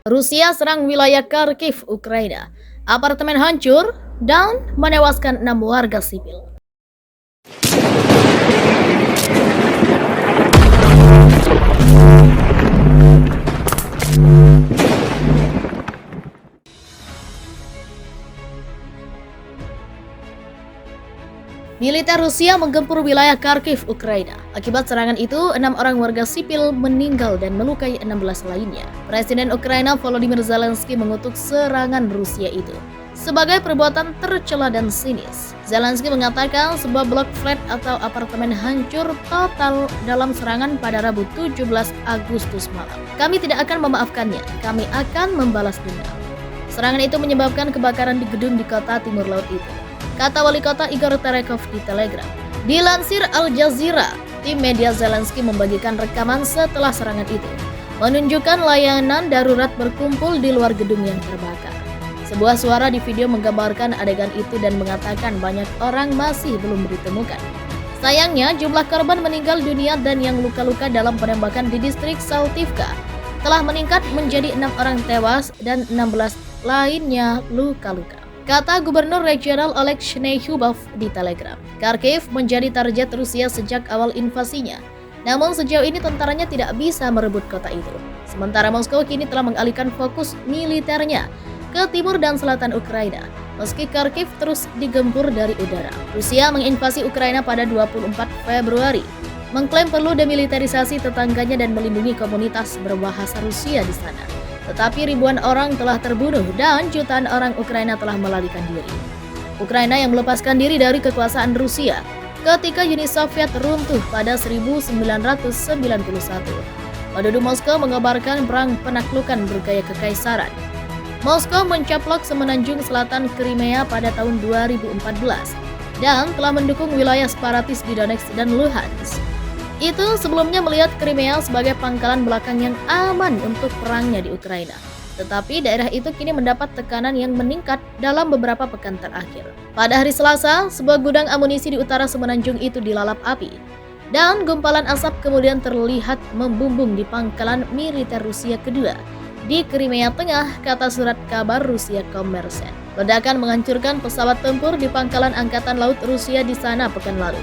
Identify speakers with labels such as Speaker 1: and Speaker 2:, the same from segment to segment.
Speaker 1: Rusia serang wilayah Kharkiv, Ukraina. Apartemen hancur dan menewaskan 6 warga sipil. Militer Rusia menggempur wilayah Kharkiv, Ukraina. Akibat serangan itu, 6 orang warga sipil meninggal dan melukai 16 lainnya. Presiden Ukraina Volodymyr Zelensky mengutuk serangan Rusia itu sebagai perbuatan tercela dan sinis. Zelensky mengatakan sebuah blok flat atau apartemen hancur total dalam serangan pada Rabu 17 Agustus malam. Kami tidak akan memaafkannya, kami akan membalas dendam. Serangan itu menyebabkan kebakaran di gedung di kota timur laut itu, kata wali kota Igor Terekov di Telegram. Dilansir Al Jazeera, tim media Zelensky membagikan rekaman setelah serangan itu, menunjukkan layanan darurat berkumpul di luar gedung yang terbakar. Sebuah suara di video menggambarkan adegan itu dan mengatakan banyak orang masih belum ditemukan. Sayangnya, jumlah korban meninggal dunia dan yang luka-luka dalam penembakan di distrik Saltivka telah meningkat menjadi 6 orang tewas dan 16 lainnya luka-luka, kata Gubernur Regional Oleg Shnehyubov di Telegram. Kharkiv menjadi target Rusia sejak awal invasinya, namun sejauh ini tentaranya tidak bisa merebut kota itu. Sementara Moskow kini telah mengalihkan fokus militernya ke timur dan selatan Ukraina, meski Kharkiv terus digempur dari udara. Rusia menginvasi Ukraina pada 24 Februari, mengklaim perlu demilitarisasi tetangganya dan melindungi komunitas berbahasa Rusia di sana. Tetapi ribuan orang telah terbunuh dan jutaan orang Ukraina telah melarikan diri. Ukraina yang melepaskan diri dari kekuasaan Rusia ketika Uni Soviet runtuh pada 1991. Penduduk Moskow mengabarkan perang penaklukan bergaya kekaisaran. Moskow mencaplok semenanjung selatan Crimea pada tahun 2014 dan telah mendukung wilayah separatis di Donetsk dan Luhansk. Itu sebelumnya melihat Crimea sebagai pangkalan belakang yang aman untuk perangnya di Ukraina. Tetapi daerah itu kini mendapat tekanan yang meningkat dalam beberapa pekan terakhir. Pada hari Selasa, sebuah gudang amunisi di utara semenanjung itu dilalap api, dan gumpalan asap kemudian terlihat membumbung di pangkalan militer Rusia kedua di Crimea Tengah, kata surat kabar Rusia Kommersant. Ledakan menghancurkan pesawat tempur di pangkalan angkatan laut Rusia di sana pekan lalu.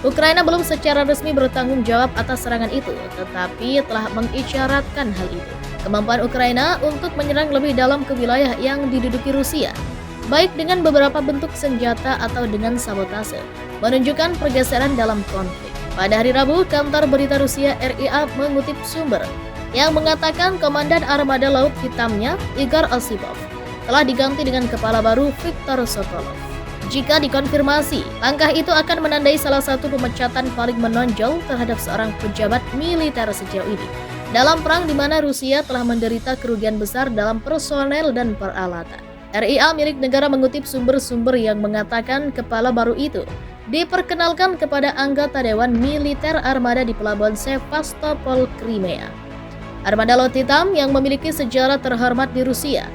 Speaker 1: Ukraina belum secara resmi bertanggung jawab atas serangan itu, tetapi telah mengisyaratkan hal itu. Kemampuan Ukraina untuk menyerang lebih dalam ke wilayah yang diduduki Rusia, baik dengan beberapa bentuk senjata atau dengan sabotase, menunjukkan pergeseran dalam konflik. Pada hari Rabu, kantor berita Rusia RIA mengutip sumber yang mengatakan Komandan Armada Laut Hitamnya, Igor Osipov, telah diganti dengan kepala baru Viktor Sokolov. Jika dikonfirmasi, langkah itu akan menandai salah satu pemecatan paling menonjol terhadap seorang pejabat militer sejauh ini dalam perang di mana Rusia telah menderita kerugian besar dalam personel dan peralatan. RIA milik negara mengutip sumber-sumber yang mengatakan kepala baru itu diperkenalkan kepada anggota Dewan Militer Armada di Pelabuhan Sevastopol, Crimea. Armada Laut Hitam yang memiliki sejarah terhormat di Rusia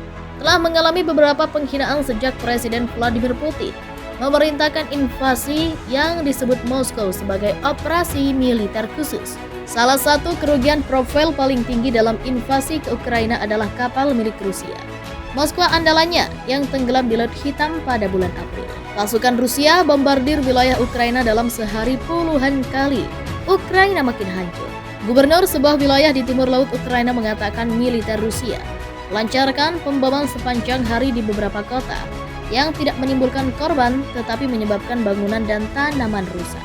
Speaker 1: telah mengalami beberapa penghinaan sejak Presiden Vladimir Putin memerintahkan invasi yang disebut Moskow sebagai operasi militer khusus. Salah satu kerugian profil paling tinggi dalam invasi ke Ukraina adalah kapal milik Rusia, Moskwa andalannya, yang tenggelam di Laut Hitam pada bulan April. Pasukan Rusia bombardir wilayah Ukraina dalam sehari puluhan kali. Ukraina makin hancur. Gubernur sebuah wilayah di timur laut Ukraina mengatakan militer Rusia melancarkan pemboman sepanjang hari di beberapa kota yang tidak menimbulkan korban tetapi menyebabkan bangunan dan tanaman rusak.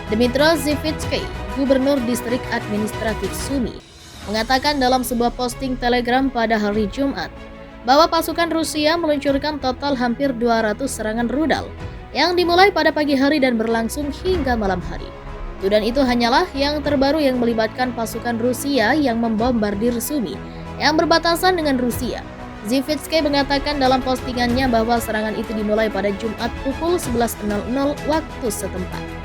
Speaker 1: Dmytro Zhivitsky, Gubernur Distrik Administratif Sumy, mengatakan dalam sebuah posting Telegram pada hari Jumat bahwa pasukan Rusia meluncurkan total hampir 200 serangan rudal yang dimulai pada pagi hari dan berlangsung hingga malam hari. Dan itu hanyalah yang terbaru yang melibatkan pasukan Rusia yang membombardir Sumy yang berbatasan dengan Rusia. Zhivitsky mengatakan dalam postingannya bahwa serangan itu dimulai pada Jumat pukul 11.00 waktu setempat.